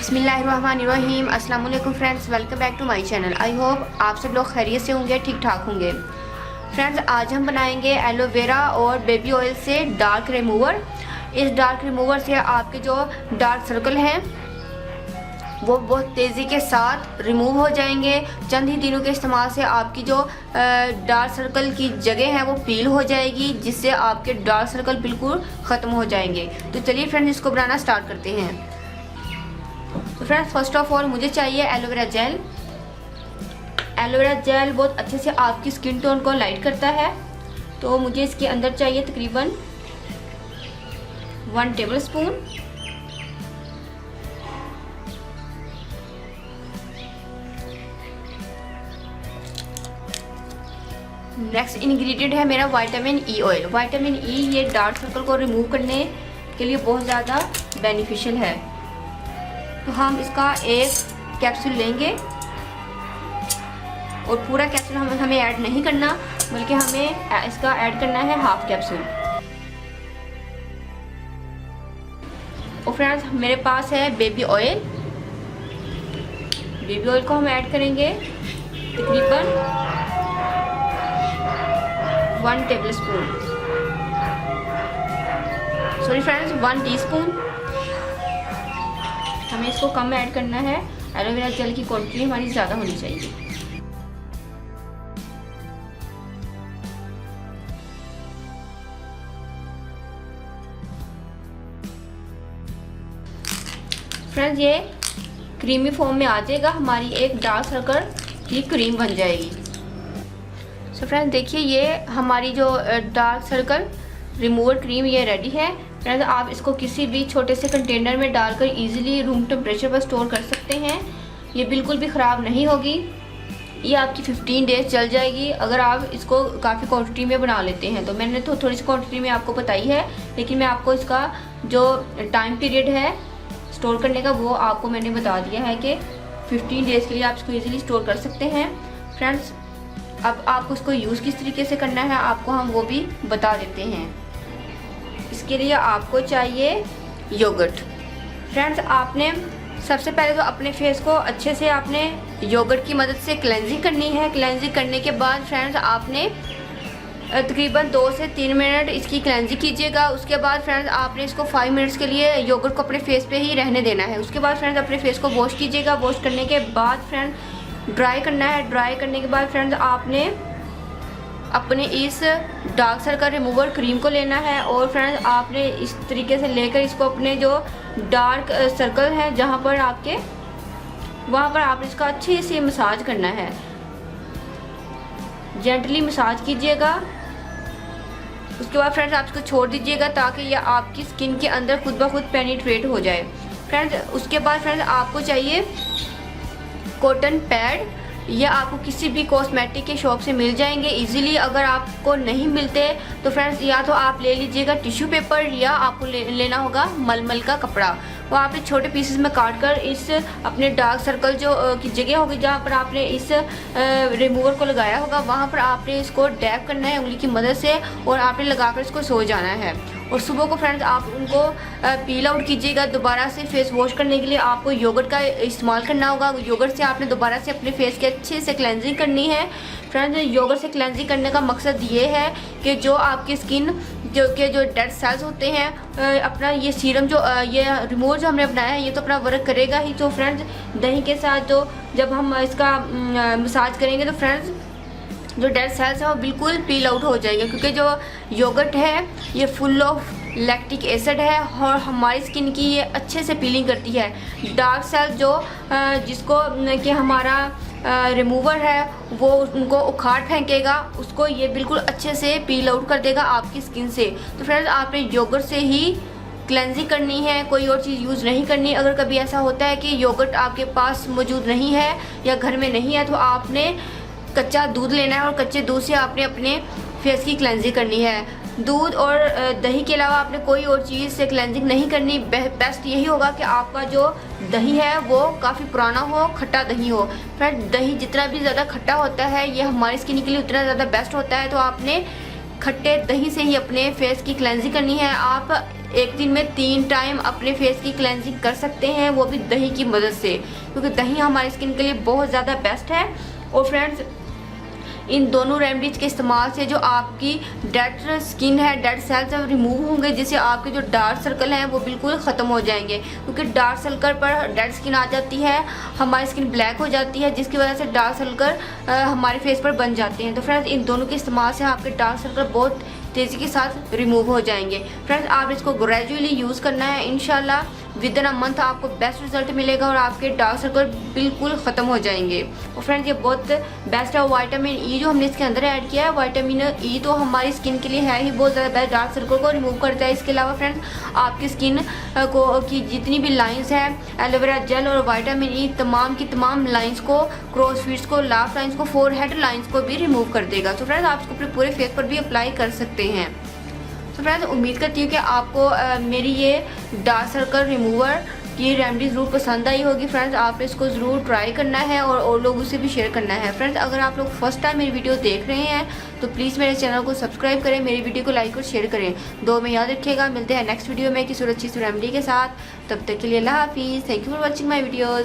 बिस्मिल्लाहिर्रहमानिर्रहीम। अस्सलाम वालेकुम friends, welcome back to my channel. I hope आप सब लोग खैरियत से होंगे, ठीक ठाक होंगे। फ्रेंड्स, आज हम बनाएंगे एलोवेरा और बेबी ऑयल से डार्क रिमूवर। इस डार्क रिमूवर से आपके जो डार्क सर्कल हैं वो बहुत तेज़ी के साथ रिमूव हो जाएंगे। चंद ही दिनों के इस्तेमाल से आपकी जो डार्क सर्कल की जगह है वो पील हो जाएगी, जिससे आपके डार्क सर्कल बिल्कुल ख़त्म हो जाएंगे। तो चलिए फ्रेंड्स, इसको बनाना स्टार्ट करते हैं। तो फ्रेंड्स, फर्स्ट ऑफ ऑल मुझे चाहिए एलोवेरा जेल। एलोवेरा जेल बहुत अच्छे से आपकी स्किन टोन को लाइट करता है, तो मुझे इसके अंदर चाहिए तकरीबन 1 टेबलस्पून। नेक्स्ट इंग्रेडिएंट है मेरा vitamin E oil. Vitamin E ये डार्क सर्कल को रिमूव करने के लिए बहुत ज़्यादा बेनिफिशियल है। तो हम इसका एक कैप्सूल लेंगे और पूरा कैप्सूल हमें ऐड नहीं करना, बल्कि हमें इसका ऐड करना है हाफ कैप्सूल। और फ्रेंड्स, मेरे पास है बेबी ऑयल। बेबी ऑयल को हम ऐड करेंगे तकरीबन 1 टेबलस्पून, सॉरी फ्रेंड्स 1 टीस्पून। हमें इसको कम ऐड करना है, एलोवेरा जेल की क्वांटिटी हमारी ज़्यादा होनी चाहिए। फ्रेंड्स, ये क्रीमी फॉर्म में आ जाएगा, हमारी एक डार्क सर्कल की क्रीम बन जाएगी। सो फ्रेंड्स, देखिए ये हमारी जो डार्क सर्कल रिमूवर क्रीम ये रेडी है। फ्रेंड्स, आप इसको किसी भी छोटे से कंटेनर में डालकर इजीली रूम टेम्परेचर पर स्टोर कर सकते हैं। ये बिल्कुल भी ख़राब नहीं होगी। ये आपकी 15 डेज चल जाएगी अगर आप इसको काफ़ी क्वांटिटी में बना लेते हैं। तो मैंने तो थोड़ी सी क्वांटिटी में आपको बताई है, लेकिन मैं आपको इसका जो टाइम पीरियड है स्टोर करने का वो आपको मैंने बता दिया है कि 15 डेज़ के लिए आप इसको ईज़िली स्टोर कर सकते हैं। फ्रेंड्स, अब आपको इसको यूज़ किस तरीके से करना है आपको हम वो भी बता देते हैं। इसके लिए आपको चाहिए योगर्ट। फ्रेंड्स, आपने सबसे पहले तो अपने फेस को अच्छे से आपने योगर्ट की मदद से क्लेंजिंग करनी है। क्लेंजिंग करने के बाद फ्रेंड्स, आपने तकरीबन 2 से 3 मिनट इसकी क्लेंजिंग कीजिएगा। उसके बाद फ्रेंड्स, आपने इसको 5 मिनट्स के लिए योगर्ट को अपने फेस पे ही रहने देना है। उसके बाद फ्रेंड्स, अपने फेस को वॉश कीजिएगा। वॉश करने के बाद फ्रेंड्स ड्राई करना है। ड्राई करने के बाद फ्रेंड्स, आपने अपने इस डार्क सर्कल रिमूवर क्रीम को लेना है और फ्रेंड्स आपने इस तरीके से लेकर इसको अपने जो डार्क सर्कल है जहाँ पर आपके, वहाँ पर आपने इसका अच्छे से मसाज करना है। जेंटली मसाज कीजिएगा। उसके बाद फ्रेंड्स, आप इसको छोड़ दीजिएगा ताकि यह आपकी स्किन के अंदर खुद ब खुद पेनिट्रेट हो जाए। फ्रेंड्स, उसके बाद फ्रेंड्स आपको चाहिए कॉटन पैड। ये आपको किसी भी कॉस्मेटिक के शॉप से मिल जाएंगे इजीली। अगर आपको नहीं मिलते तो फ्रेंड्स, या तो आप ले लीजिएगा टिश्यू पेपर, या आपको लेना होगा मलमल का कपड़ा। वो आपने छोटे पीसेस में काट कर इस अपने डार्क सर्कल जो की जगह होगी जहाँ पर आपने इस रिमूवर को लगाया होगा, वहाँ पर आपने इसको डैब करना है उंगली की मदद से और आपने लगाकर इसको सो जाना है। और सुबह को फ्रेंड्स आप उनको पील आउट कीजिएगा। दोबारा से फेस वॉश करने के लिए आपको योगर्ट का इस्तेमाल करना होगा। योगर्ट से आपने दोबारा से अपने फेस की अच्छे से क्लेंजिंग करनी है। फ्रेंड्स, योगर्ट से क्लेंजिंग करने का मकसद ये है कि जो आपकी स्किन जो डेड सेल्स होते हैं, अपना ये सीरम जो ये रिमूवर जो हमने बनाया है ये तो अपना वर्क करेगा ही। तो फ्रेंड्स, दही के साथ जो जब हम इसका मसाज करेंगे तो फ्रेंड्स जो डेड सेल्स हैं वो बिल्कुल पील आउट हो जाएंगे, क्योंकि जो योगर्ट है ये फुल ऑफ लैक्टिक एसिड है और हमारी स्किन की ये अच्छे से पीलिंग करती है। डार्क सेल्स जो जिसको कि हमारा रिमूवर है वो उनको उखाड़ फेंकेगा, उसको ये बिल्कुल अच्छे से पील आउट कर देगा आपकी स्किन से। तो फ्रेंड्स, आपने योगर्ट से ही क्लेंजिंग करनी है, कोई और चीज़ यूज़ नहीं करनी। अगर कभी ऐसा होता है कि योगर्ट आपके पास मौजूद नहीं है या घर में नहीं है, तो आपने कच्चा दूध लेना है और कच्चे दूध से आपने अपने फेस की क्लेंजिंग करनी है। दूध और दही के अलावा आपने कोई और चीज़ से क्लेंजिंग नहीं करनी। बेस्ट यही होगा कि आपका जो दही है वो काफ़ी पुराना हो, खट्टा दही हो। फ्रेंड, दही जितना भी ज़्यादा खट्टा होता है ये हमारी स्किन के लिए उतना ज़्यादा बेस्ट होता है। तो आपने खट्टे दही से ही अपने फेस की क्लेंजिंग करनी है। आप एक दिन में 3 टाइम अपने फेस की क्लेंजिंग कर सकते हैं, वो भी दही की मदद से, क्योंकि दही हमारी स्किन के लिए बहुत ज़्यादा बेस्ट है। और फ्रेंड्स इन दोनों रेमेडीज के इस्तेमाल से जो आपकी डेड स्किन है, डेड सेल्स रिमूव होंगे, जिससे आपके जो डार्क सर्कल हैं वो बिल्कुल ख़त्म हो जाएंगे, क्योंकि डार्क सर्कल पर डेड स्किन आ जाती है, हमारी स्किन ब्लैक हो जाती है, जिसकी वजह से डार्क सर्कल हमारे फेस पर बन जाते हैं। तो फ्रेंड्स इन दोनों के इस्तेमाल से आपके डार्क सर्कल बहुत तेज़ी के साथ रिमूव हो जाएंगे। फ्रेंड्स आप इसको ग्रेजुअली यूज़ करना है, इंशाल्लाह विद इन अ मंथ आपको बेस्ट रिजल्ट मिलेगा और आपके डार्क सर्कल बिल्कुल ख़त्म हो जाएंगे। और फ्रेंड्स ये बहुत बेस्ट है। विटामिन ई जो हमने इसके अंदर ऐड किया है, विटामिन ई तो हमारी स्किन के लिए है ही बहुत ज़्यादा बेस्ट, डार्क सर्कल को रिमूव करता है। इसके अलावा फ्रेंड्स आपकी स्किन को की जितनी भी लाइंस हैं, एलोवेरा जेल और विटामिन ई तमाम की तमाम लाइंस को, क्रॉस फीट्स को, लाफ लाइंस को, फोरहेड लाइंस को भी रिमूव कर देगा। तो फ्रेंड्स आप इसको अपने पूरे फेस पर भी अप्लाई कर सकते हैं। तो फ्रेंड्स उम्मीद करती हूँ कि आपको मेरी ये डार्क सर्कल रिमूवर की रेमेडी ज़रूर पसंद आई होगी। फ्रेंड्स आप इसको ज़रूर ट्राई करना है और लोगों से भी शेयर करना है। फ्रेंड्स अगर आप लोग फर्स्ट टाइम मेरी वीडियो देख रहे हैं तो प्लीज़ मेरे चैनल को सब्सक्राइब करें, मेरी वीडियो को लाइक और शेयर करें। दो में याद रखिएगा। मिलते हैं नेक्स्ट वीडियो में किसी अच्छी सी रेमेडी के साथ। तब तक के लिए अल्लाह हाफिज़। Thank you for watching my videos.